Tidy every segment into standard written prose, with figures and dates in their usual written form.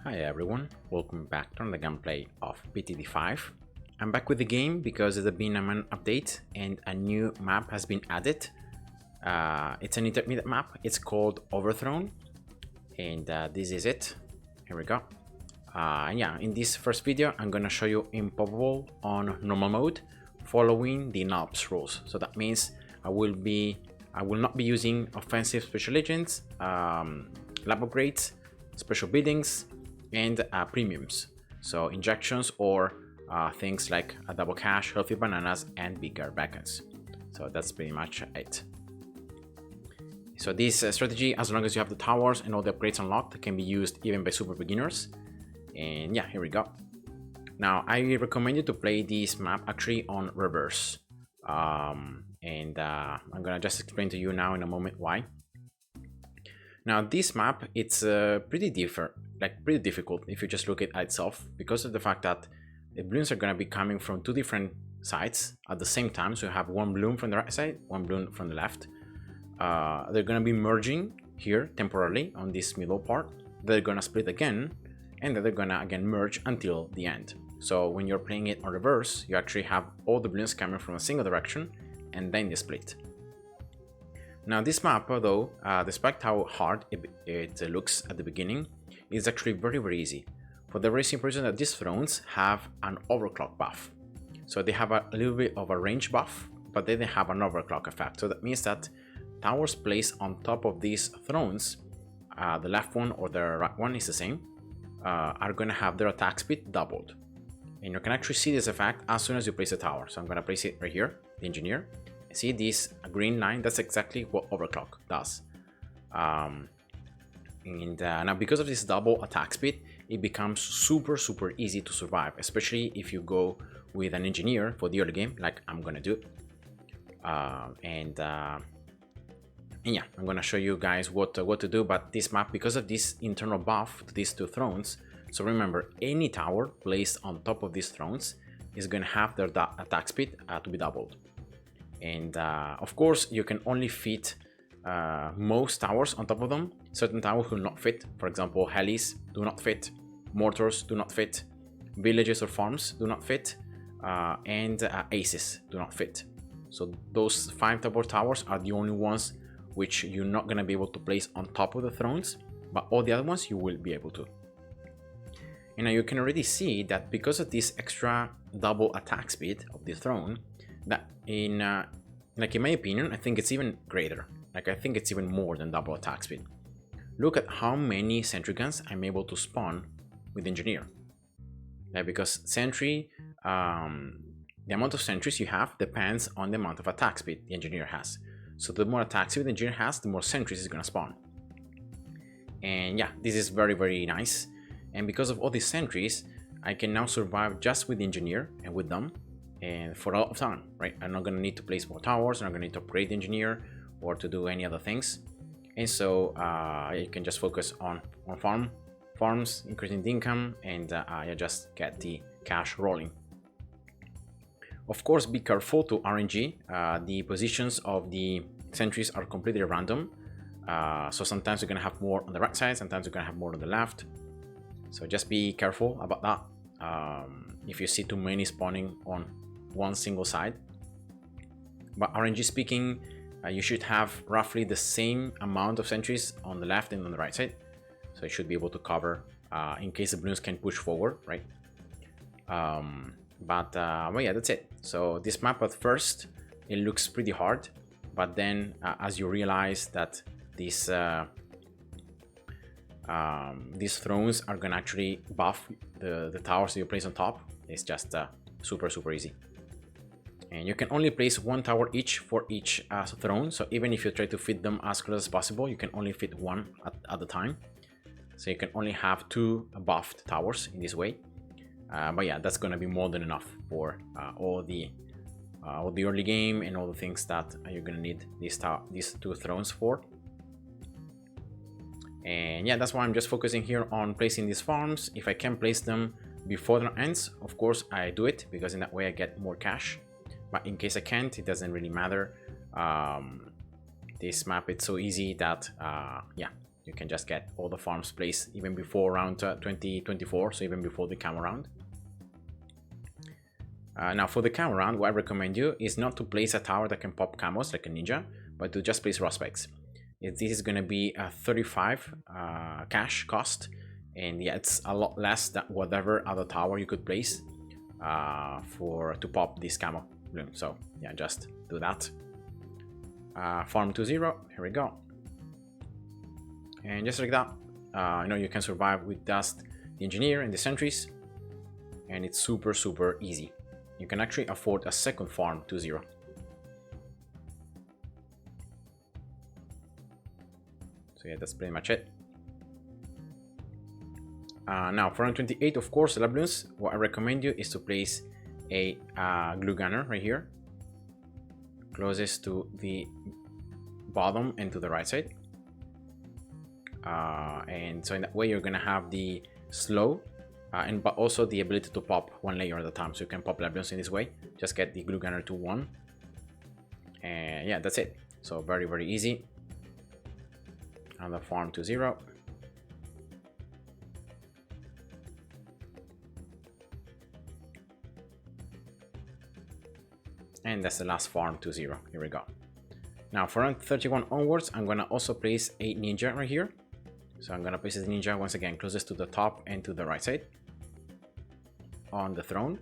Hi everyone, welcome back to the gameplay of PTD5. I'm back with the game because there's been an update and a new map has been added. It's an intermediate map, it's called Overthrown, and this is it. Here we go. Yeah, in this first video I'm gonna show you Impoppable on normal mode following the NALPS rules. So that means I will not be using offensive special agents, lab upgrades, special buildings, and premiums, so injections or things like a double cash, healthy bananas, and bigger beacons. So that's pretty much it. So this strategy, as long as you have the towers and all the upgrades unlocked, can be used even by super beginners. And yeah, here we go. Now I recommend you to play this map actually on reverse, I'm gonna just explain to you now in a moment why. Now this map, it's pretty difficult if you just look at it itself, because of the fact that the balloons are going to be coming from two different sides at the same time. So you have one balloon from the right side, one balloon from the left. They're going to be merging here temporarily on this middle part. They're going to split again, and then they're going to again merge until the end. So when you're playing it on reverse, you actually have all the balloons coming from a single direction, and then they split. Now this map, though, despite how hard it looks at the beginning, is actually very easy, for the very simple reason that these thrones have an overclock buff. So they have a little bit of a range buff, but then they have an overclock effect. So that means that towers placed on top of these thrones, the left one or the right one is the same, are going to have their attack speed doubled. And you can actually see this effect as soon as you place a tower. So I'm going to place it right here, the engineer. See this green line? That's exactly what overclock does. Now because of this double attack speed, it becomes super easy to survive, especially if you go with an engineer for the early game, like I'm gonna do. And yeah, I'm gonna show you guys what to do. But this map, because of this internal buff to these two thrones, so remember, any tower placed on top of these thrones is gonna have their attack speed to be doubled. And of course, you can only fit most towers on top of them. Certain towers will not fit. For example, helis do not fit, mortars do not fit, villages or farms do not fit, and aces do not fit. So those 5 towers are the only ones which you're not going to be able to place on top of the thrones, but all the other ones you will be able to. And now you can already see that because of this extra double attack speed of the throne, that in my opinion, I think it's even greater. Like, I think it's even more than double attack speed. Look at how many sentry guns I'm able to spawn with engineer. Like, because sentry, the amount of sentries you have depends on the amount of attack speed the engineer has. So the more attack speed the engineer has, the more sentries is gonna spawn. And yeah, this is very nice. And because of all these sentries, I can now survive just with the engineer and with them, and for a lot of time, right? I'm not gonna need to place more towers, I'm not gonna need to upgrade the engineer or to do any other things. And so you can just focus on farms, increasing the income, and you just get the cash rolling. Of course, be careful to RNG. The positions of the sentries are completely random. So sometimes you're gonna have more on the right side, sometimes you're gonna have more on the left. So just be careful about that. If you see too many spawning on one single side. But RNG speaking, you should have roughly the same amount of sentries on the left and on the right side. So you should be able to cover in case the balloons can push forward, right? But yeah, that's it. So this map at first, it looks pretty hard. But then as you realize that these thrones are gonna actually buff the towers that you place on top, it's just super easy. And you can only place 1 tower each for each throne. So even if you try to fit them as close as possible, you can only fit 1 at a time. So you can only have 2 buffed towers in this way. But yeah, that's gonna be more than enough for all the early game and all the things that you're gonna need these 2 thrones for. And yeah, that's why I'm just focusing here on placing these farms. If I can place them before the ends, of course I do it, because in that way I get more cash. But in case I can't, it doesn't really matter. This map, it's so easy that yeah, you can just get all the farms placed even before round 2024, so even before the camo round. Now for the camo round, what I recommend you is not to place a tower that can pop camos like a ninja, but to just place raw specs. This is going to be a 35 cash cost, and yeah, it's a lot less than whatever other tower you could place to pop this camo bloom. So yeah, just do that. Farm to 0, here we go. And just like that, you know, you can survive with just the engineer and the sentries, and it's super easy. You can actually afford a second farm to 0. So yeah, that's pretty much it. Now for round 28, of course, Bloons, what I recommend you is to place a glue gunner right here, closest to the bottom and to the right side. And so in that way you're gonna have the slow but also the ability to pop one layer at a time, so you can pop Bloons in this way. Just get the glue gunner to 1, and yeah, that's it. So very easy. Another farm to 0. And that's the last farm to 0. Here we go. Now for round 31 onwards, I'm gonna also place a ninja right here. So I'm gonna place the ninja once again closest to the top and to the right side on the throne.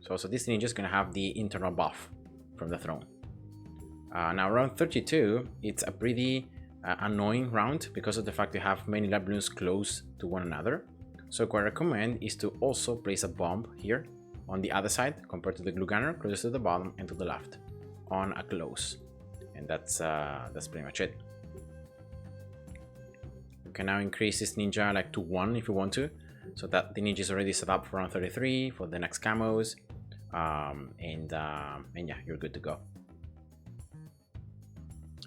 So this ninja is gonna have the internal buff from the throne. Now round 32, it's a pretty annoying round because of the fact you have many Bloons close to one another. So what I recommend is to also place a bomb here on the other side compared to the glue gunner, closest to the bottom and to the left on a close. And that's pretty much it. You can now increase this ninja like to 1 if you want to, so that the ninja is already set up for round 33 for the next camos, and yeah, you're good to go.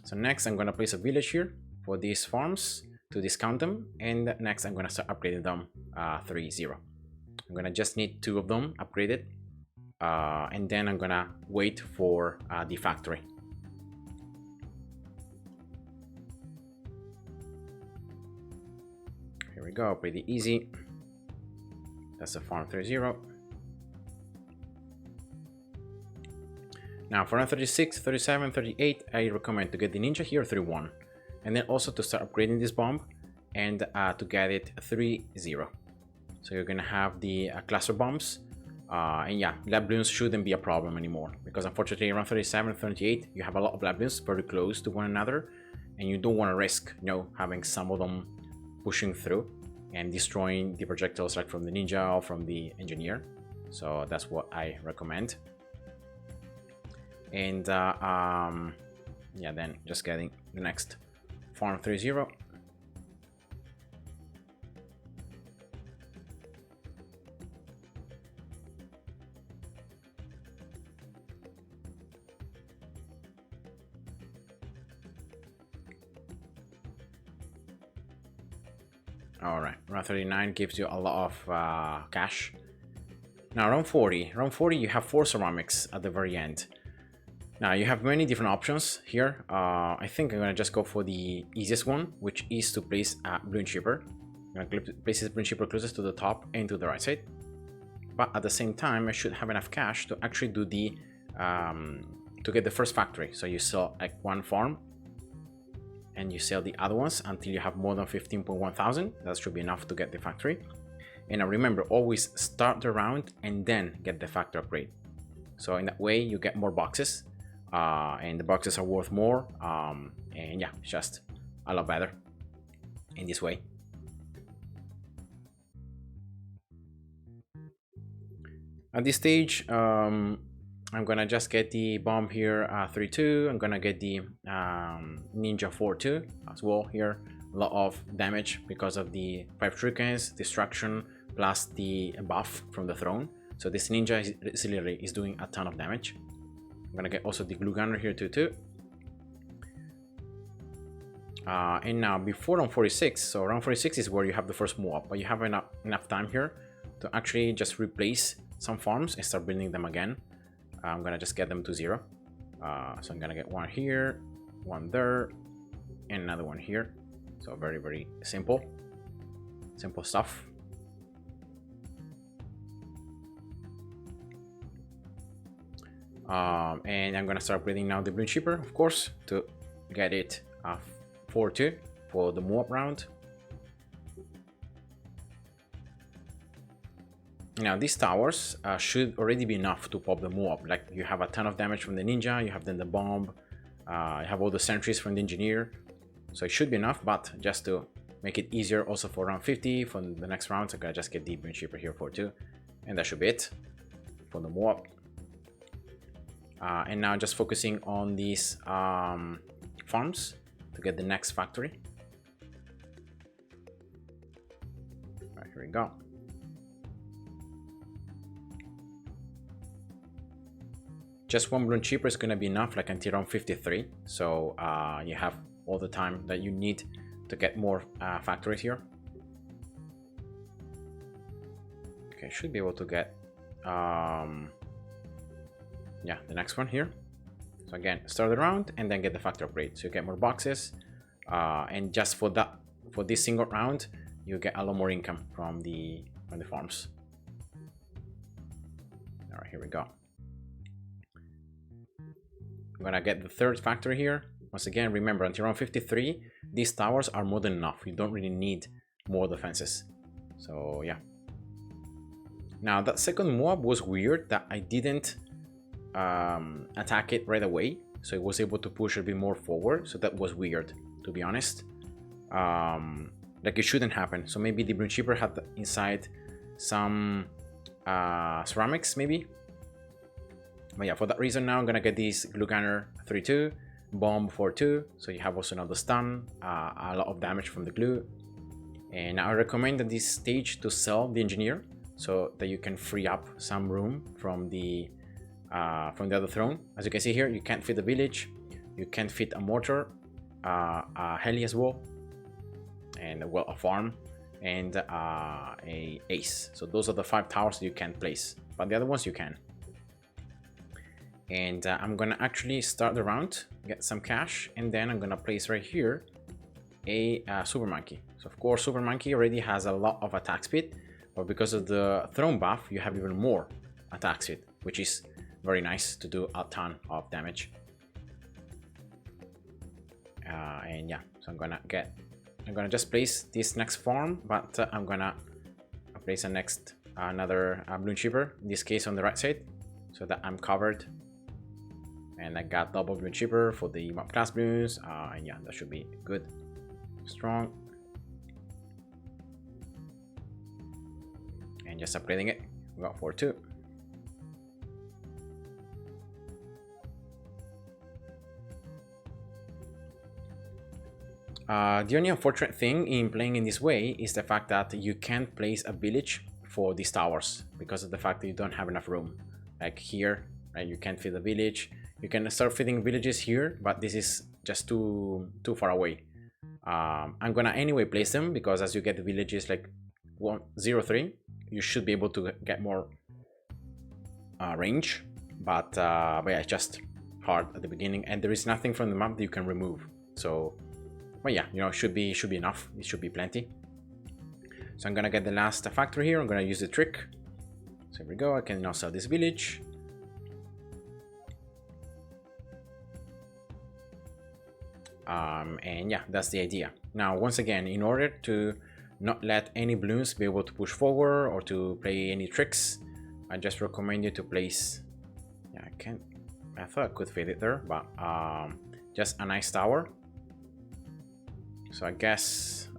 So next I'm gonna place a village here for these farms to discount them, and next I'm gonna start upgrading them 3-0. I'm gonna just need 2 of them upgraded, and then I'm gonna wait for the factory. Here we go, pretty easy. That's a farm 3-0. Now for round 36, 37, 38, I recommend to get the ninja here 3-1, and then also to start upgrading this bomb and to get it 3-0. So you're gonna have the cluster bombs, and yeah, Bloons shouldn't be a problem anymore, because unfortunately around 37 and 38 you have a lot of Bloons very close to one another, and you don't want to risk, you know, having some of them pushing through and destroying the projectiles like from the ninja or from the engineer. So that's what I recommend. And yeah, then just getting the next farm 3-0. All right, round 39 gives you a lot of cash. Now round 40 you have 4 ceramics at the very end. Now you have many different options here. I think I'm gonna just go for the easiest one, which is to place a Bloon shipper. I'm gonna place this Bloon shipper closest to the top and to the right side, but at the same time I should have enough cash to actually do the to get the first factory. So you sell like 1 farm and you sell the other ones until you have more than 15.1 thousand. That should be enough to get the factory. And now remember, always start the round and then get the factory upgrade. So in that way you get more boxes, and the boxes are worth more, and yeah, it's just a lot better in this way. At this stage, I'm gonna just get the bomb here 3-2. I'm gonna get the ninja 4-2 as well here. A lot of damage because of the 5 shurikens, destruction, plus the buff from the throne. So this ninja is doing a ton of damage. I'm gonna get also the glue gunner here too. And now before round 46, so round 46 is where you have the first move up, but you have enough time here to actually just replace some farms and start building them again. I'm gonna just get them to 0. So I'm gonna get 1 here, 1 there, and another 1 here. So very simple stuff. And I'm gonna start upgrading now the Bloon Shipper, of course, to get it 4-2 for the move-up round. Now these towers should already be enough to pop the move-up. Like, you have a ton of damage from the ninja, you have then the bomb, you have all the sentries from the engineer, so it should be enough. But just to make it easier also for round 50, for the next rounds, I'm gonna just get the Bloon Shipper here for 2, and that should be it for the move-up. And now just focusing on these farms to get the next factory. All right, here we go. Just one Bloon Shipper is going to be enough, like until round 53. So you have all the time that you need to get more factories here. Okay, should be able to get yeah, the next one here. So again, start the round and then get the factory upgrade, so you get more boxes, and just for that, for this single round, you get a lot more income from the farms. All right, here we go. I'm gonna get the third factory here. Once again, remember, until round 53, these towers are more than enough. You don't really need more defenses. So yeah. Now that second mob was weird, that I didn't attack it right away, so it was able to push a bit more forward. So that was weird, to be honest. Like, it shouldn't happen. So maybe the Bloon Shipper had inside some ceramics, maybe. But yeah, for that reason, now I'm gonna get this Glue Gunner 3-2, Bomb 4-2, so you have also another stun, a lot of damage from the glue. And now I recommend at this stage to sell the engineer, so that you can free up some room from the Overthrown. As you can see here, you can't fit a village, you can't fit a mortar, a heli as well, and well, a farm, and a ace. So those are the 5 towers you can't place, but the other ones you can. And I'm gonna actually start the round, get some cash, and then I'm gonna place right here a Super Monkey. So of course, Super Monkey already has a lot of attack speed, but because of the throne buff, you have even more attack speed, which is very nice to do a ton of damage. And yeah, so I'm gonna just place this next farm, but I'm gonna place another Bloon Shipper, in this case on the right side, so that I'm covered. And I got double Bloon Shipper for the mob class Bloons, and yeah, that should be good, strong. And just upgrading it, we got 4-2. The only unfortunate thing in playing in this way is the fact that you can't place a village for these towers because of the fact that you don't have enough room. Like here, right, you can't fit a village. You can start fitting villages here, but this is just too far away. I'm gonna anyway place them, because as you get the villages like 0-3, you should be able to get more range. But yeah, it's just hard at the beginning, and there is nothing from the map that you can remove. So, but yeah, you know, should be enough. It should be plenty. So I'm gonna get the last factory here. I'm gonna use the trick. So here we go. I can now sell this village. And yeah, that's the idea. Now, once again, in order to not let any Bloons be able to push forward or to play any tricks, I just recommend you to place, yeah, I thought I could fit it there, but just a nice tower. So I guess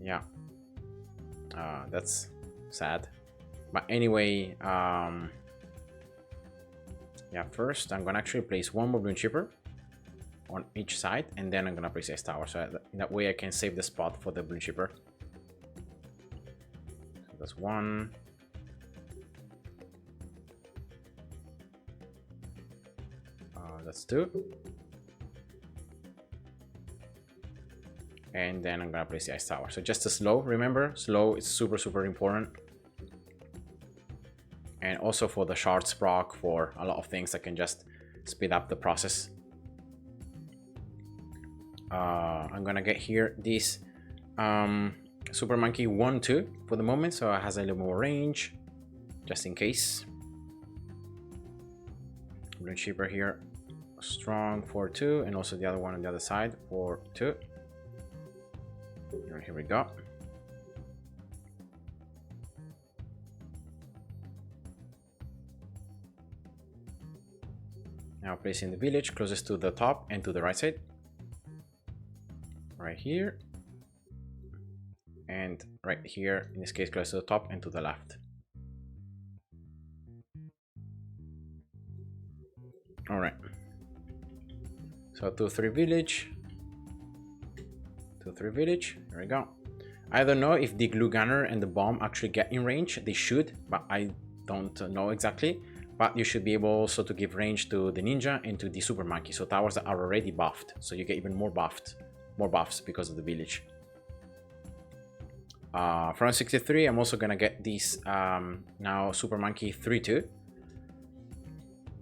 yeah, that's sad, but anyway, yeah, first I'm gonna actually place one more Bloon Shipper on each side, and then I'm gonna place a tower, so that way I can save the spot for the Bloon Shipper. So that's one. That's two. And then I'm gonna place the ice tower. So just a slow, remember, slow is super important. And also for the shards proc, for a lot of things that can just speed up the process. I'm gonna get here this Super Monkey 1-2 for the moment, so it has a little more range, just in case. Bloon Shipper here, strong 4-2, and also the other one on the other side 4-2. Here we go. Now placing the village closest to the top and to the right side. Right here. And right here, in this case, close to the top and to the left. All right. So 2-3 village. 2-3 village. There we go. I don't know if the glue gunner and the bomb actually get in range. They should, but I don't know exactly. But you should be able also to give range to the ninja and to the super monkey. So towers that are already buffed. So you get even more buffs because of the village. From 63, I'm also gonna get this now Super Monkey 3-2.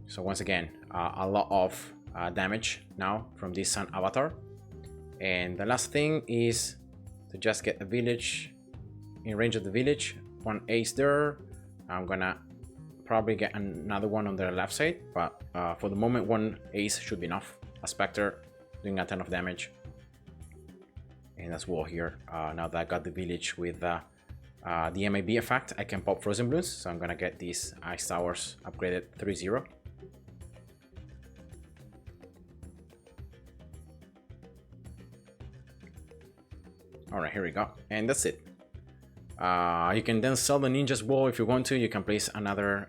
So once again, a lot of damage now from this Sun Avatar. And the last thing is to just get a village in range of the village. One ace there. I'm gonna probably get another one on the left side, but for the moment, one ace should be enough. A Spectre doing a ton of damage. And as well here, now that I got the village with the MAB effect, I can pop Frozen Bloons. So I'm gonna get these Ice Towers upgraded 3-0. Alright, here we go. And that's it. You can then sell the ninja as well if you want to. You can place another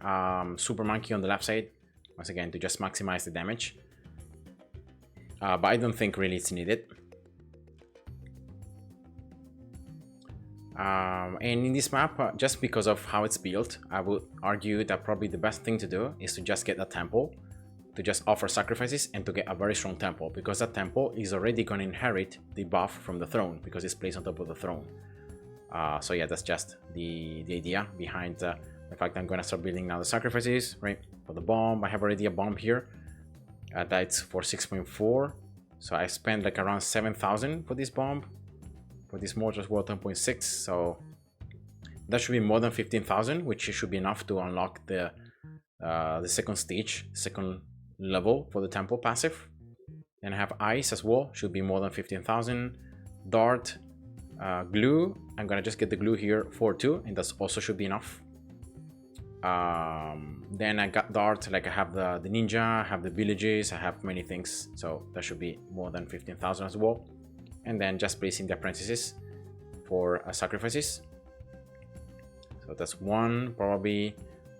Super Monkey on the left side, once again, to just maximize the damage. But I don't think really it's needed. And in this map, just because of how it's built, I would argue that probably the best thing to do is to just get a temple, to just offer sacrifices and to get a very strong temple, because that temple is already going to inherit the buff from the throne because it's placed on top of the throne. So yeah, that's just the idea behind the fact that I'm going to start building now the sacrifices, right? For the bomb, I have already a bomb here that's for 6.4, so I spent like around 7,000 for this bomb. For this mortar as well, 10.6, so that should be more than 15,000, which should be enough to unlock the second stage, second level for the temple passive. And I have ice as well, should be more than 15,000. Dart, glue, I'm gonna just get the glue here for 2, and that's also should be enough. Then I got dart, like I have the ninja, I have the villages, I have many things, so that should be more than 15,000 as well. And then just placing the apprentices for sacrifices. So that's 1, probably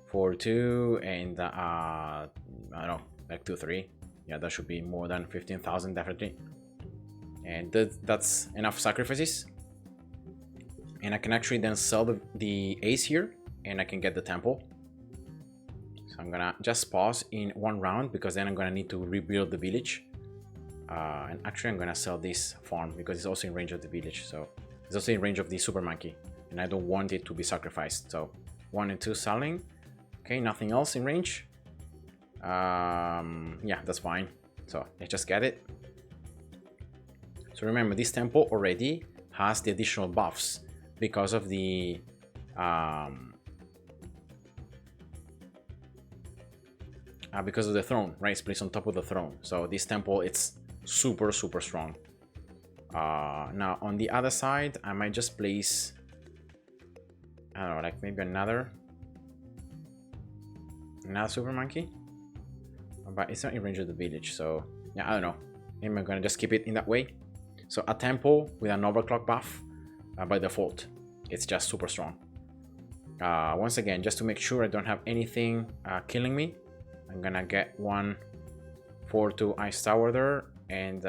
4, 2, and I don't know, like 2, 3. Yeah, that should be more than 15,000 definitely. And that's enough sacrifices. And I can actually then sell the ace here, and I can get the temple. So I'm gonna just pause in 1 round because then I'm gonna need to rebuild the village. And actually I'm gonna sell this farm because it's also in range of the village, so it's also in range of the super monkey and I don't want it to be sacrificed. So 1 and 2 selling. Okay, nothing else in range. Yeah, that's fine, so let's just get it. So remember, this temple already has the additional buffs because of the throne, right? It's placed on top of the throne, so this temple, it's super strong. Now on the other side, I might just place, I don't know, like maybe another super monkey, but it's not in range of the village, so yeah, I don't know, maybe I'm gonna just keep it in that way. So a temple with an overclock buff, by default, it's just super strong. Once again, just to make sure I don't have anything killing me, I'm gonna get 1 4-2 ice tower there, and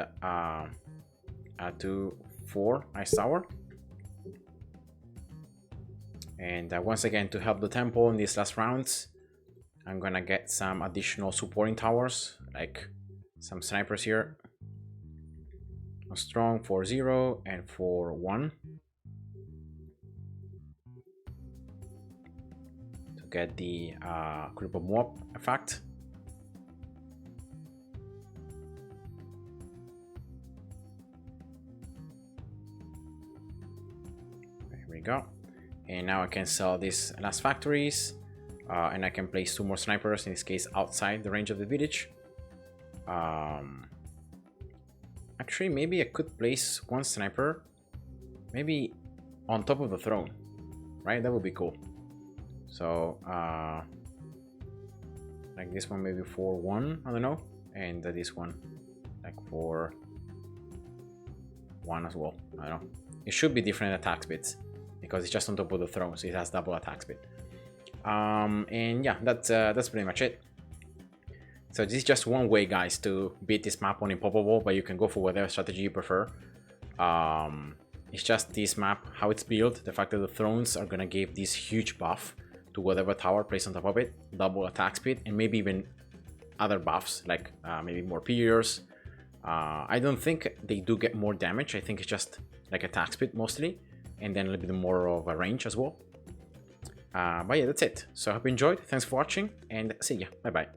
2-4 ice tower. And once again, to help the temple in these last rounds, I'm gonna get some additional supporting towers, like some snipers here. A strong 4-0 and 4-1 to get the cripple mob effect. we go. And now I can sell these last factories, and I can place 2 more snipers, in this case outside the range of the village. Actually, maybe I could place 1 sniper maybe on top of the throne, right? That would be cool. So like this one maybe for 1, I don't know, and this one like for 1 as well. I don't know. It should be different attack speeds because it's just on top of the throne, so it has double attack speed. And yeah, that's pretty much it. So this is just one way, guys, to beat this map on Impoppable, but you can go for whatever strategy you prefer. It's just this map, how it's built, the fact that the thrones are gonna give this huge buff to whatever tower placed on top of it, double attack speed, and maybe even other buffs, like maybe more pierce. I don't think they do get more damage, I think it's just like attack speed mostly, and then a little bit more of a range as well. But yeah, that's it. So I hope you enjoyed, thanks for watching, and see ya, bye bye.